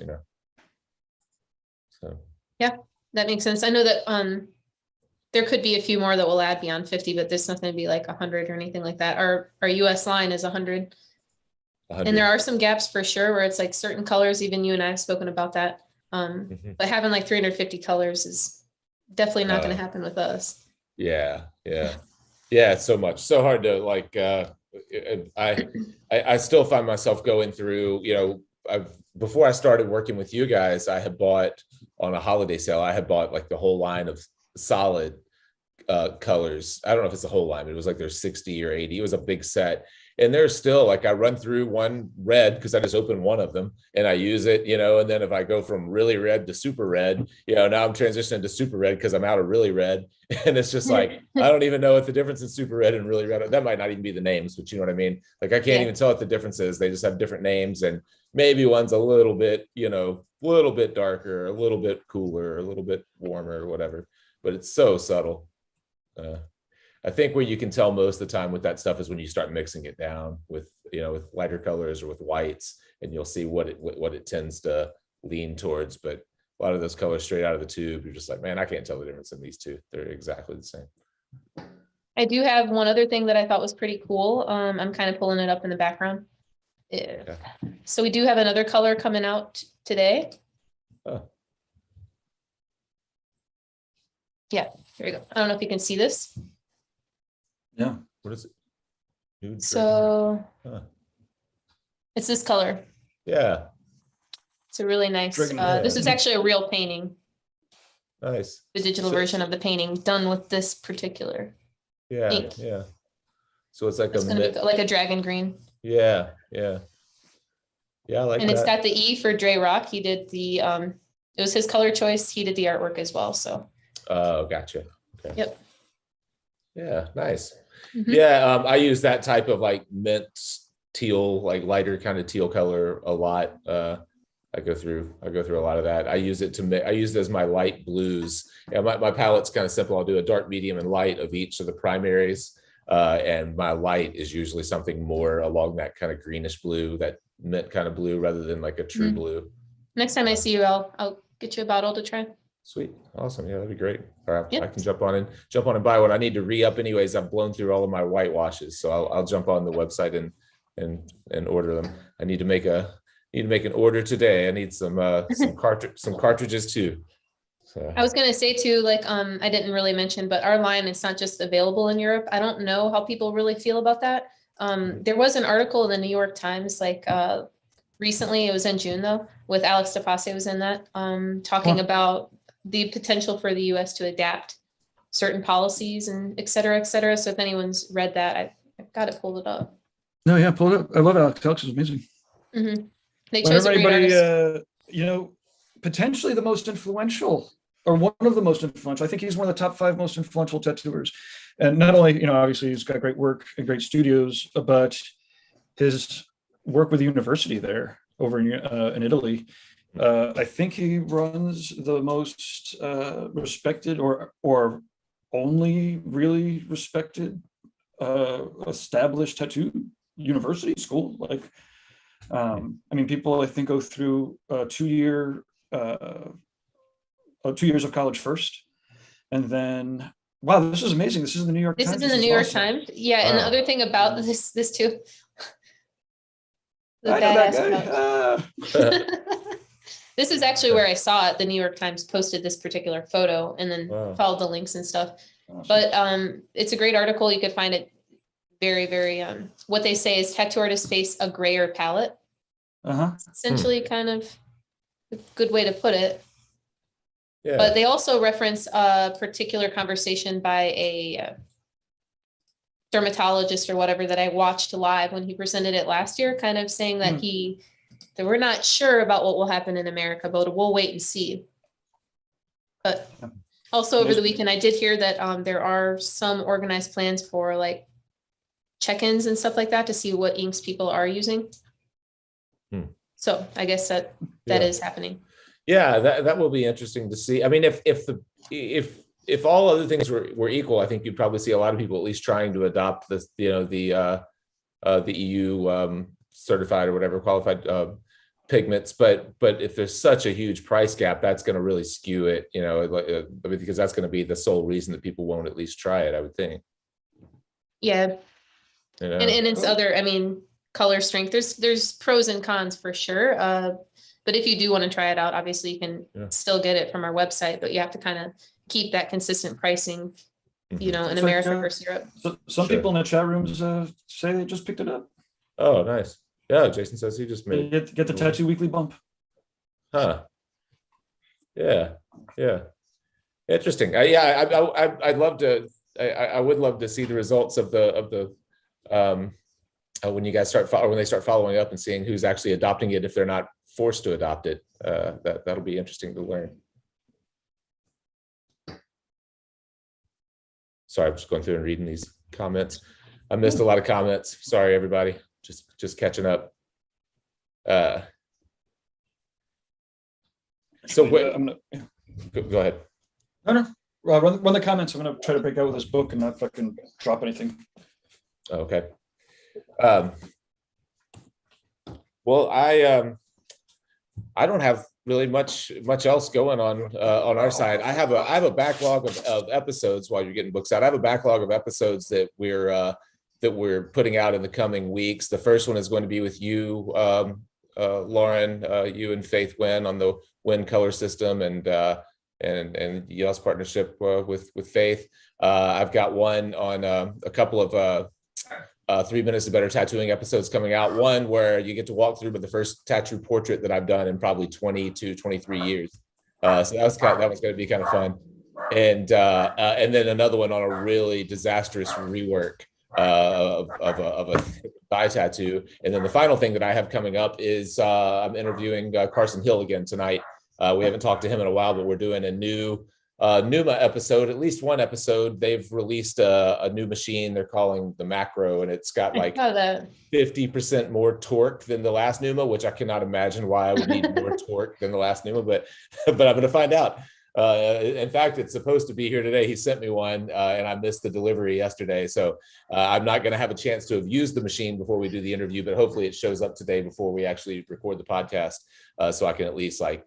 So. Yeah, that makes sense. I know that there could be a few more that will add beyond 50, but there's nothing to be like 100 or anything like that. Our US line is 100. And there are some gaps for sure where it's like certain colors, even you and I have spoken about that. But having like 350 colors is definitely not going to happen with us. Yeah. It's so hard to like, I still find myself going through, before I started working with you guys, I had bought on a holiday sale, I had bought like the whole line of solid colors. I don't know if it's the whole line, but it was like there's 60 or 80. It was a big set. And there's still, like, I run through one red because I just open one of them and I use it, and then if I go from really red to super red, now I'm transitioning to super red because I'm out of really red. And it's just like, I don't even know what the difference in super red and really red, that might not even be the names, but you know what I mean? Like, I can't even tell what the difference is. They just have different names, and maybe one's a little bit, little bit darker, a little bit cooler, a little bit warmer or whatever, but it's so subtle. I think where you can tell most of the time with that stuff is when you start mixing it down with, with lighter colors or with whites, and you'll see what it tends to lean towards. But a lot of those colors straight out of the tube, you're just like, man, I can't tell the difference in these two. They're exactly the same. I do have one other thing that I thought was pretty cool. I'm kind of pulling it up in the background. So we do have another color coming out today. Oh. Yeah, there you go. I don't know if you can see this. Yeah. What is it? Nude so it's this color. Yeah. It's a really nice, this is actually a real painting. Nice. The digital version of the painting done with this particular ink. Yeah. So it's like it's gonna be like a dragon green. Yeah. I like and that. It's got the E for Dre Rock. He did the it was his color choice. He did the artwork as well. So gotcha. Okay. Yep. Yeah, nice. Yeah, I use that type of like mint teal, like lighter kind of teal color a lot. I go through a lot of that. I use it as my light blues. Yeah, my palette's kind of simple. I'll do a dark, medium, and light of each of the primaries. And my light is usually something more along that kind of greenish blue, that mint kind of blue, rather than like a true blue. Next time I see you, I'll get you a bottle to try. Sweet. Awesome. Yeah, that'd be great. All right. Yep. I can jump on and buy one. I need to re-up anyways. I've blown through all of my white washes. So I'll jump on the website and order them. I need to make an order today. I need some cartridges too. So I was going to say too, like, I didn't really mention, but our line is not just available in Europe. I don't know how people really feel about that. There was an article in the New York Times, like, recently, it was in June though, with Alex DePasse was in that, talking about the potential for the US to adapt certain policies and et cetera, et cetera. So if anyone's read that, I've got it pulled it up. No, yeah, pull it up. I love Alex. Alex is amazing. They chose a great artist. Potentially the most influential, or one of the most influential. I think he's one of the top 5 most influential tattooers. And not only, obviously he's got great work and great studios, but his work with the university there over in Italy. I think he runs the most respected or only really respected established tattoo university school. Like, people I think go through 2 years of college first, and then Wow, this is amazing. This is in the New York This Times. is in the New York awesome. Times. Yeah, and the Wow. other thing about this too. The I know that badass guy. pouch. This is actually where I saw it. The New York Times posted this particular photo and then Wow. followed the links and stuff. Awesome. But it's a great article. You could find it very, very, what they say is tattoo artists face a grayer palette. Essentially kind of a good way to put it. Yeah. But they also reference a particular conversation by a dermatologist or whatever that I watched live when he presented it last year, kind of saying that that we're not sure about what will happen in America, but we'll wait and see. But also over the weekend, I did hear that there are some organized plans for like check-ins and stuff like that to see what inks people are using. So I guess that is happening. Yeah, that will be interesting to see. I mean, if all other things were equal, I think you'd probably see a lot of people at least trying to adopt this, the EU certified or whatever qualified pigments. But if there's such a huge price gap, that's going to really skew it, because that's going to be the sole reason that people won't at least try it, I would think. Yeah. And it's other, I mean, color strength. There's pros and cons for sure. But if you do want to try it out, obviously you can still get it from our website, but you have to kind of keep that consistent pricing, in It's America like, versus Europe. So some people in the chat rooms say they just picked it up. Oh, nice. Yeah, Jason says he just made Get the Tattoo Weekly bump. Huh. Yeah. Interesting. I'd love to. I would love to see the results of the when you guys when they start following up and seeing who's actually adopting it if they're not forced to adopt it. That'll be interesting to learn. Sorry, I'm just going through and reading these comments. I missed a lot of comments. Sorry, everybody. Just catching up. So go ahead. No. Run the comments. I'm going to try to break out with this book and not fucking drop anything. Okay. Well, I don't have really much else going on our side. I have a backlog of episodes while you're getting books out. I have a backlog of episodes that we're putting out in the coming weeks. The first one is going to be with you, Lauren, you and Faith Wynn on the Wynn color system and y'all's partnership with Faith. I've got one on a couple of 3 Minutes to Better Tattooing episodes coming out. One where you get to walk through with the first tattoo portrait that I've done in probably 20 to 23 years. So that was going to be kind of fun. And then another one on a really disastrous rework of a thigh tattoo. And then the final thing that I have coming up is I'm interviewing Carson Hill again tonight. We haven't talked to him in a while, but we're doing a new Numa episode, at least one episode. They've released a new machine they're calling the Macro, and it's got like 50% more torque than the last Numa, which I cannot imagine why I would need more torque than the last Numa, but I'm going to find out. In fact, it's supposed to be here today. He sent me one and I missed the delivery yesterday. So I'm not going to have a chance to have used the machine before we do the interview, but hopefully it shows up today before we actually record the podcast. So I can at least take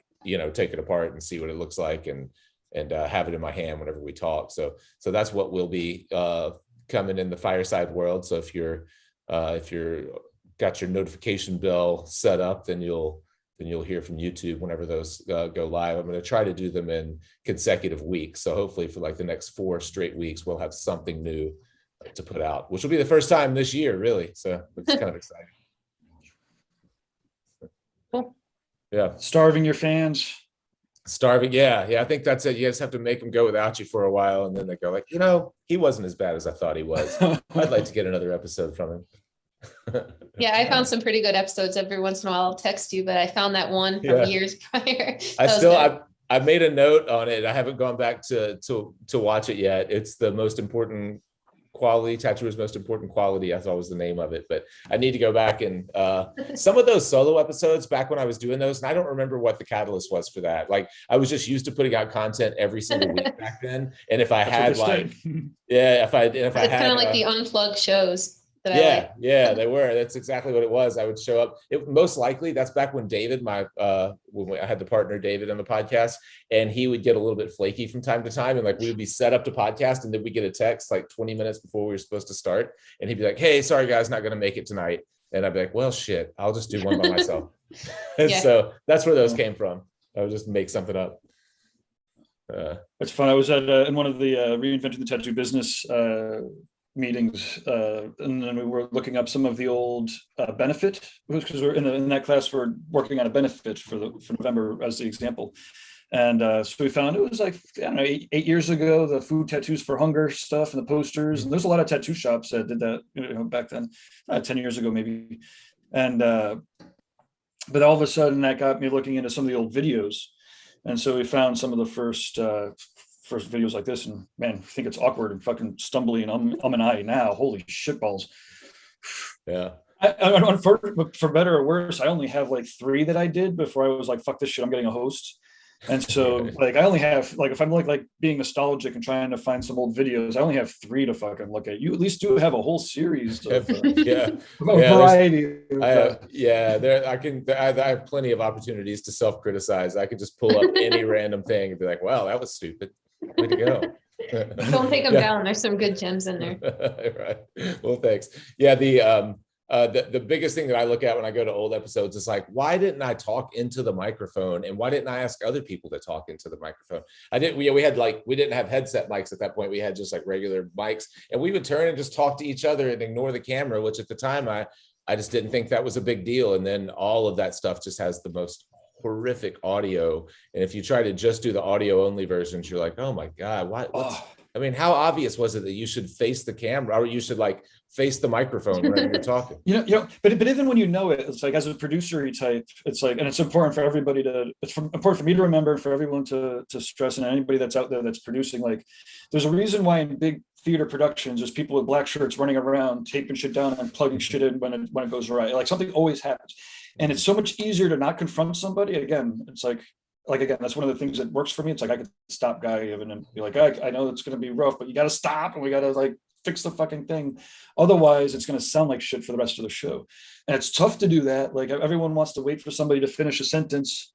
it apart and see what it looks like and have it in my hand whenever we talk. So that's what will be coming in the Fireside world. So if you're got your notification bell set up, then you'll hear from YouTube whenever those go live. I'm going to try to do them in consecutive weeks. So hopefully for like the next 4 straight weeks, we'll have something new to put out, which will be the first time this year, really. So it's kind of exciting. Cool. Yeah. Starving your fans. Starving. Yeah. I think that's it. You just have to make them go without you for a while. And then they go like, he wasn't as bad as I thought he was. I'd like to get another episode from him. Yeah, I found some pretty good episodes. Every once in a while I'll text you, but I found that one from years prior. I've made a note on it. I haven't gone back to watch it yet. It's the most important quality, tattooer's most important quality, I thought was the name of it, but I need to go back and some of those solo episodes back when I was doing those, and I don't remember what the catalyst was for that. Like I was just used to putting out content every single week back then, and if I had if I it's had kind of like the unplugged shows. that I like. Yeah, they were. That's exactly what it was. I would show up. It most likely that's back when David, when I had the partner David on the podcast, and he would get a little bit flaky from time to time, and like we would be set up to podcast, and then we get a text like 20 minutes before we were supposed to start, and he'd be like, "Hey, sorry guys, not going to make it tonight," and I'd be like, "Well, shit, I'll just do one by myself." And so that's where those came from. I would just make something up. It's fun. I was at in one of the Reinventing the Tattoo business meetings, and then we were looking up some of the old benefit, because we're in that class, we're working on a benefit for November as the example. And so we found it was like, I don't know, eight years ago, the food tattoos for hunger stuff and the posters. And there's a lot of tattoo shops that did that, back then, 10 years ago, maybe. And but all of a sudden that got me looking into some of the old videos. And so we found some of the first videos like this, and man, I think it's awkward and fucking stumbly and and I now, holy shitballs. Yeah. For better or worse, I only have like 3 that I did before I was like, fuck this shit, I'm getting a host. And so like I only have, like, if I'm like being nostalgic and trying to find some old videos, I only have 3 to fucking look at. You at least do have a whole series of variety. I have plenty of opportunities to self-criticize. I could just pull up any random thing and be like, wow, that was stupid. Way to go. Don't take them down. There's some good gems in there. Right. Well, thanks. Yeah. The biggest thing that I look at when I go to old episodes is like, why didn't I talk into the microphone, and why didn't I ask other people to talk into the microphone? We didn't have headset mics at that point. We had just like regular mics, and we would turn and just talk to each other and ignore the camera, which at the time I just didn't think that was a big deal. And then all of that stuff just has the most horrific audio. And if you try to just do the audio only versions, you're like, oh my God, I mean, how obvious was it that you should face the camera, or you should like face the microphone whenever you're talking? But even when you know it, it's like, as a producer type, it's like, and it's important for everybody important for me to remember, for everyone to stress, and anybody that's out there that's producing, like, there's a reason why in big theater productions there's people with black shirts running around taping shit down and plugging shit in when it goes right. Like, something always happens, and it's so much easier to not confront somebody. Again, it's like again, that's one of the things that works for me. It's like, I could stop Guy even and be like, I know it's going to be rough, but you got to stop, and we got to like fix the fucking thing. Otherwise it's going to sound like shit for the rest of the show. And it's tough to do that. Like, everyone wants to wait for somebody to finish a sentence,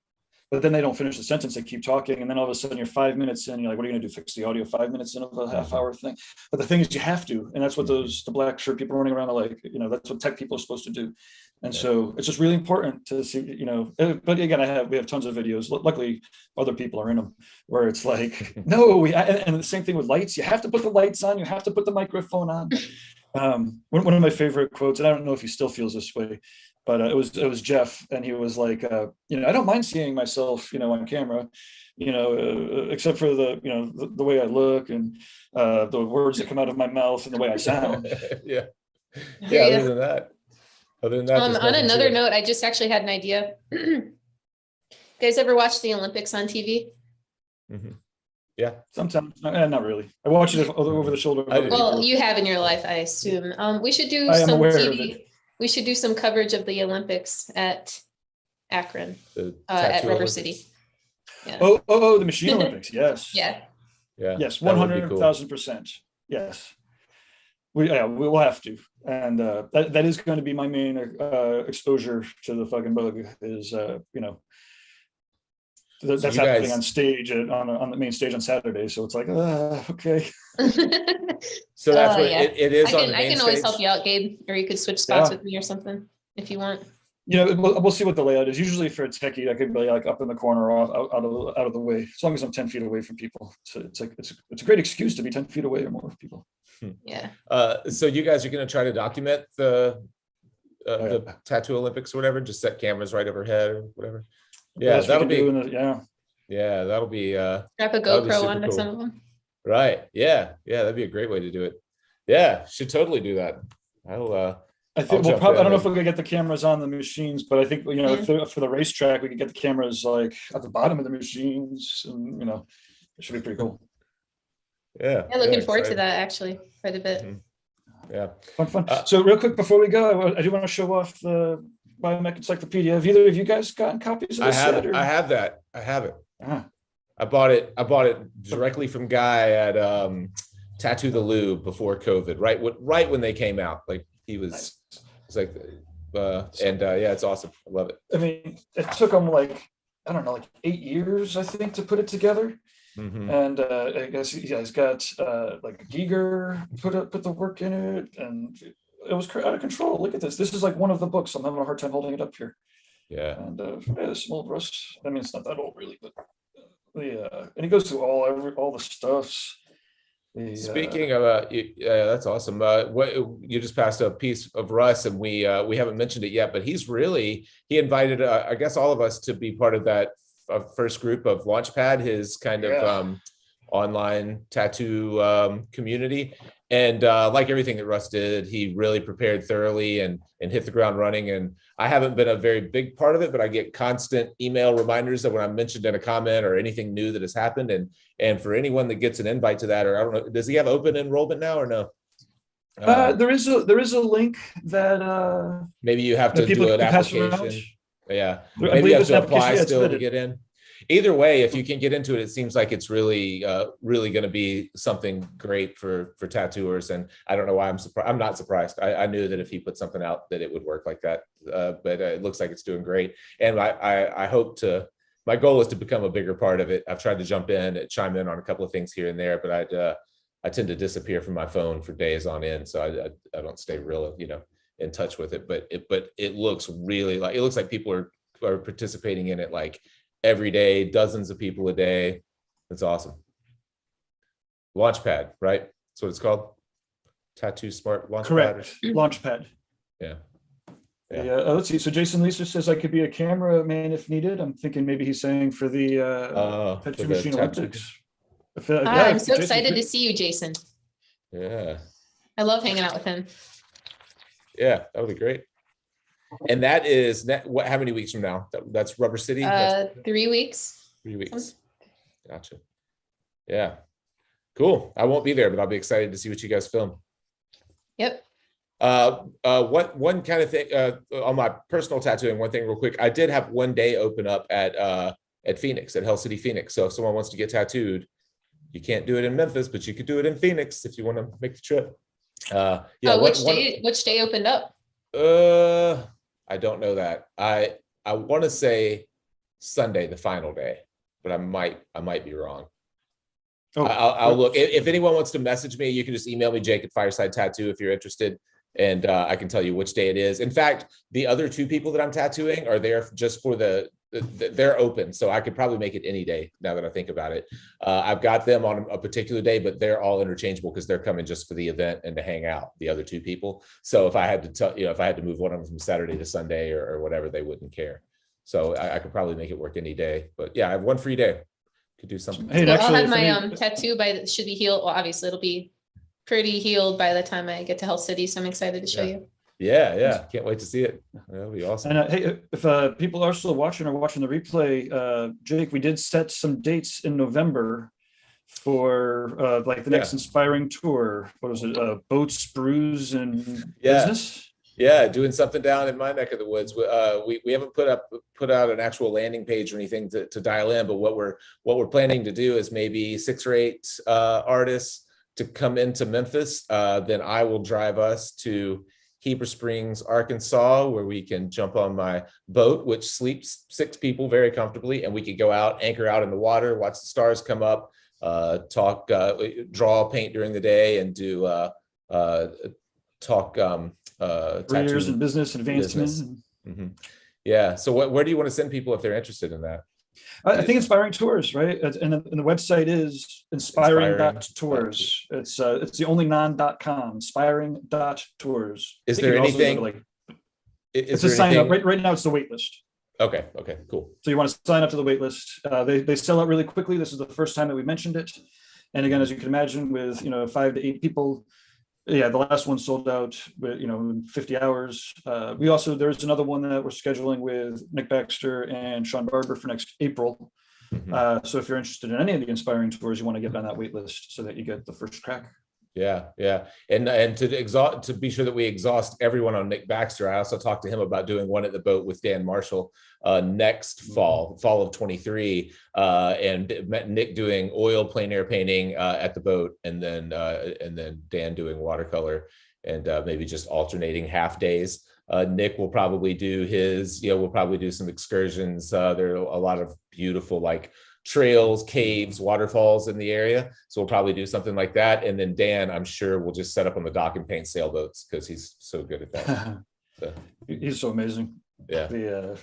but then they don't finish the sentence, they keep talking, and then all of a sudden you're 5 minutes in, you're like, what are you gonna do, fix the audio 5 minutes into a half-hour thing? But the thing is, you have to, and that's what the black shirt people running around are like, that's what tech people are supposed to do. And so it's just really important to see, but again, we have tons of videos, luckily other people are in them, where it's like, no, and the same thing with lights. You have to put the lights on, you have to put the microphone on. One of my favorite quotes, and I don't know if he still feels this way, but it was Jeff, and he was like, I don't mind seeing myself, on camera, except for the way I look and the words that come out of my mouth and the way I sound. Yeah. Other than that, on another note, I just actually had an idea. You guys ever watch the Olympics on TV? Mm-hmm. Yeah, sometimes. Not really. I watch it over the shoulder. Well, you have in your life, I assume. We should do some TV. We should do some coverage of the Olympics at Akron, at River City. Yeah. Oh, the Machine Olympics. Yes. Yeah. Yes, 100,000%. Yes. We will have to, and that is going to be my main exposure to the fucking bug. Is that's happening on stage on the main stage on Saturday. So it's like, okay. So that's what it is. I can always help you out, Gabe, or you could switch spots with me or something if you want. We'll see what the layout is. Usually for a techie, I could be like up in the corner or out of the way, as long as I'm 10 feet away from people. So it's a great excuse to be 10 feet away or more from people. Yeah. So you guys are going to try to document the Tattoo Olympics or whatever, just set cameras right overhead or whatever. Yeah, that'll be that'll be strap a GoPro onto some of them. Right. Yeah, that'd be a great way to do it. Yeah, should totally do that. I think I don't know if we're gonna get the cameras on the machines, but I think for the racetrack we could get the cameras like at the bottom of the machines, and it should be pretty cool. Yeah. Looking forward to that actually quite a bit. Mm-hmm. Yeah. Fun. So real quick before we go, I do want to show off the Biomech Encyclopedia. Have either of you guys gotten copies of this? I have that. I have it. I bought it directly from Guy at Tattoo the Lube before COVID, right when they came out, like he was, it's like, yeah, it's awesome. I love it. I mean, it took him like, I don't know, like 8 years, I think, to put it together. Mhm. And I guess he's got like Giger put the work in it, and it was out of control. Look at this. This is like one of the books. I'm having a hard time holding it up here. Yeah. And yeah, this old rust. I mean, it's not that old really, but and he goes through all the stuffs. Speaking of, that's awesome. What you just passed a piece of Russ, and we haven't mentioned it yet, but he invited, I guess, all of us to be part of that first group of Launchpad, his kind of online tattoo community. And like everything that Russ did, he really prepared thoroughly and hit the ground running. And I haven't been a very big part of it, but I get constant email reminders that when I'm mentioned in a comment or anything new that has happened. And for anyone that gets an invite to that, or I don't know, does he have open enrollment now or no? There is a link that maybe you have to do an application. Yeah, maybe you have to apply still to get in. Either way, if you can get into it, it seems like it's really going to be something great for tattooers. And I don't know why I'm surprised. I'm not surprised. I knew that if he put something out that it would work like that. But it looks like it's doing great. And I hope to. My goal is to become a bigger part of it. I've tried to jump in, chime in on a couple of things here and there, but I tend to disappear from my phone for days on end, so I don't stay real, in touch with it. But it looks really like people are participating in it like every day, dozens of people a day. That's awesome. Launchpad, right? That's what it's called. Tattoo Smart Launchpad. Correct. Launchpad. Yeah. Yeah. Let's see. So Jason Lisa says I could be a cameraman if needed. I'm thinking maybe he's saying for the Tattoo Machine Olympics. I'm so excited to see you, Jason. Yeah. I love hanging out with him. Yeah, that would be great. And that is how many weeks from now? That's Rubber City? 3 weeks. 3 weeks. Gotcha. Yeah. Cool. I won't be there, but I'll be excited to see what you guys film. Yep. What one kind of thing on my personal tattooing, one thing real quick, I did have one day open up at Phoenix, at Hell City, Phoenix. So if someone wants to get tattooed, you can't do it in Memphis, but you could do it in Phoenix if you want to make the trip. Which day opened up? I don't know that. I want to say Sunday, the final day, but I might be wrong. I'll look. If anyone wants to message me, you can just email me, Jake at Fireside Tattoo, if you're interested, and I can tell you which day it is. In fact, the other 2 people that I'm tattooing are there just for they're open, so I could probably make it any day now that I think about it. I've got them on a particular day, but they're all interchangeable because they're coming just for the event and to hang out, the other 2 people. So if I had to if I had to move one of them from Saturday to Sunday or whatever, they wouldn't care. So I could probably make it work any day. But yeah, I have one free day. Could do something. Hey, I'll have my tattoo should be healed. Well, obviously it'll be pretty healed by the time I get to Hell City. So I'm excited to show you. Yeah. Can't wait to see it. That'll be awesome. And hey, if people are still watching the replay, Jake, we did set some dates in November for like the next inspiring tour. What was it? Boats, Brews, and Business. Yeah, doing something down in my neck of the woods. We haven't put out an actual landing page or anything to dial in, but what we're planning to do is maybe 6 or 8 artists to come into Memphis. Then I will drive us to Heber Springs, Arkansas, where we can jump on my boat, which sleeps 6 people very comfortably, and we could go out, anchor out in the water, watch the stars come up, talk, draw, paint during the day, and do talk. Careers and business advancement. Mm-hmm. Yeah. So where do you want to send people if they're interested in that? I think Inspiring Tours, right? And the website is inspiring.tours. It's the only non.com, inspiring.tours. Is there anything? It's a sign up. Right now it's the wait list. Okay, cool. So you want to sign up to the wait list. They sell out really quickly. This is the first time that we mentioned it. And again, as you can imagine, with 5 to 8 people, yeah, the last one sold out with, in 50 hours. There's another one that we're scheduling with Nick Baxter and Sean Barber for next April. Mm-hmm. So if you're interested in any of the Inspiring Tours, you want to get on that wait list so that you get the first crack. Yeah. And to be sure that we exhaust everyone on Nick Baxter, I also talked to him about doing one at the boat with Dan Marshall next fall of 23, and Nick doing oil plein air painting at the boat, and then Dan doing watercolor. and maybe just alternating half days. Nick will probably do his, we'll probably do some excursions. There are a lot of beautiful like trails, caves, waterfalls in the area. So we'll probably do something like that. And then Dan, I'm sure will just set up on the dock and paint sailboats because he's so good at that. So. He's so amazing. Yeah. They're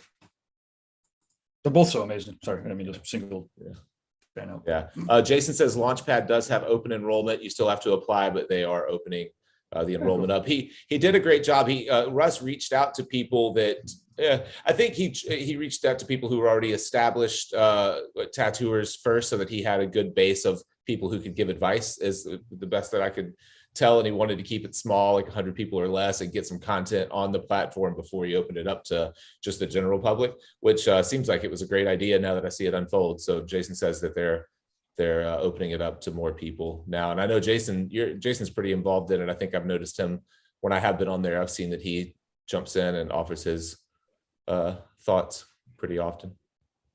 both so amazing. Sorry, I didn't mean to single. Yeah. Jason says Launchpad does have open enrollment. You still have to apply, but they are opening the enrollment up. He did a great job. Russ reached out to people that I think he reached out to people who were already established tattooers first, so that he had a good base of people who could give advice, is the best that I could tell. And he wanted to keep it small, like 100 people or less, and get some content on the platform before he opened it up to just the general public, which seems like it was a great idea now that I see it unfold. So Jason says that they're opening it up to more people now. And I know Jason's pretty involved in it. I think I've noticed him when I have been on there. I've seen that he jumps in and offers his thoughts pretty often.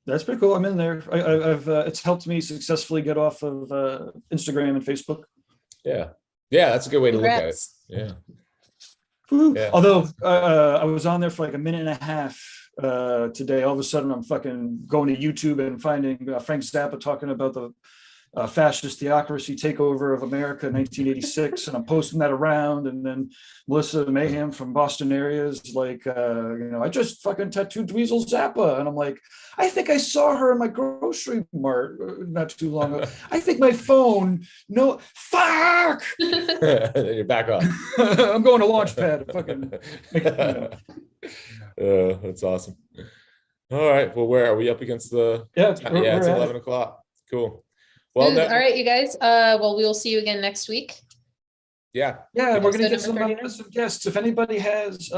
That's pretty cool. I'm in there. I've it's helped me successfully get off of Instagram and Facebook. Yeah, that's a good way to look at it. Yeah. Although I was on there for like a minute and a half today. All of a sudden, I'm fucking going to YouTube and finding Frank Zappa talking about the fascist theocracy takeover of America in 1986, and I'm posting that around. And then Melissa Mayhem from Boston area is like, I just fucking tattooed Dweezil Zappa, and I'm like, I think I saw her in my grocery mart not too long ago. I think my phone. No, fuck. You're back on. I'm going to Launchpad. Fucking. That's awesome. All right. Well, where are we up against the? Yeah, it's 11 o'clock. Cool. Well, all right, you guys. Well, we will see you again next week. Yeah, we're going to get some guests. If anybody has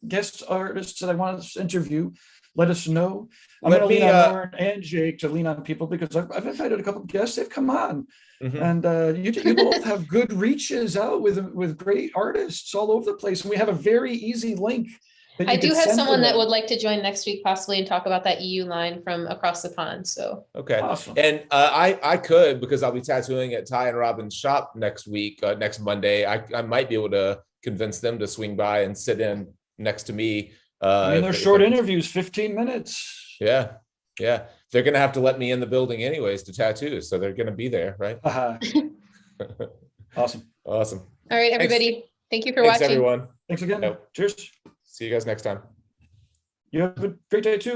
guest artists that I want to interview, let us know. I'm going to lean on Lauren and Jake to lean on people, because I've invited a couple of guests. They've come on, and you both have good reaches out with great artists all over the place, and we have a very easy link. I do have someone that would like to join next week possibly and talk about that EU line from across the pond. So okay, awesome. And I could, because I'll be tattooing at Ty and Robin's shop next week, next Monday. I might be able to convince them to swing by and sit in next to me. They're short interviews, 15 minutes. Yeah. They're gonna have to let me in the building anyways to tattoo, so they're gonna be there, right? Awesome. All right, everybody. Thank you for watching. Everyone. Thanks again. Cheers. See you guys next time. You have a great day too.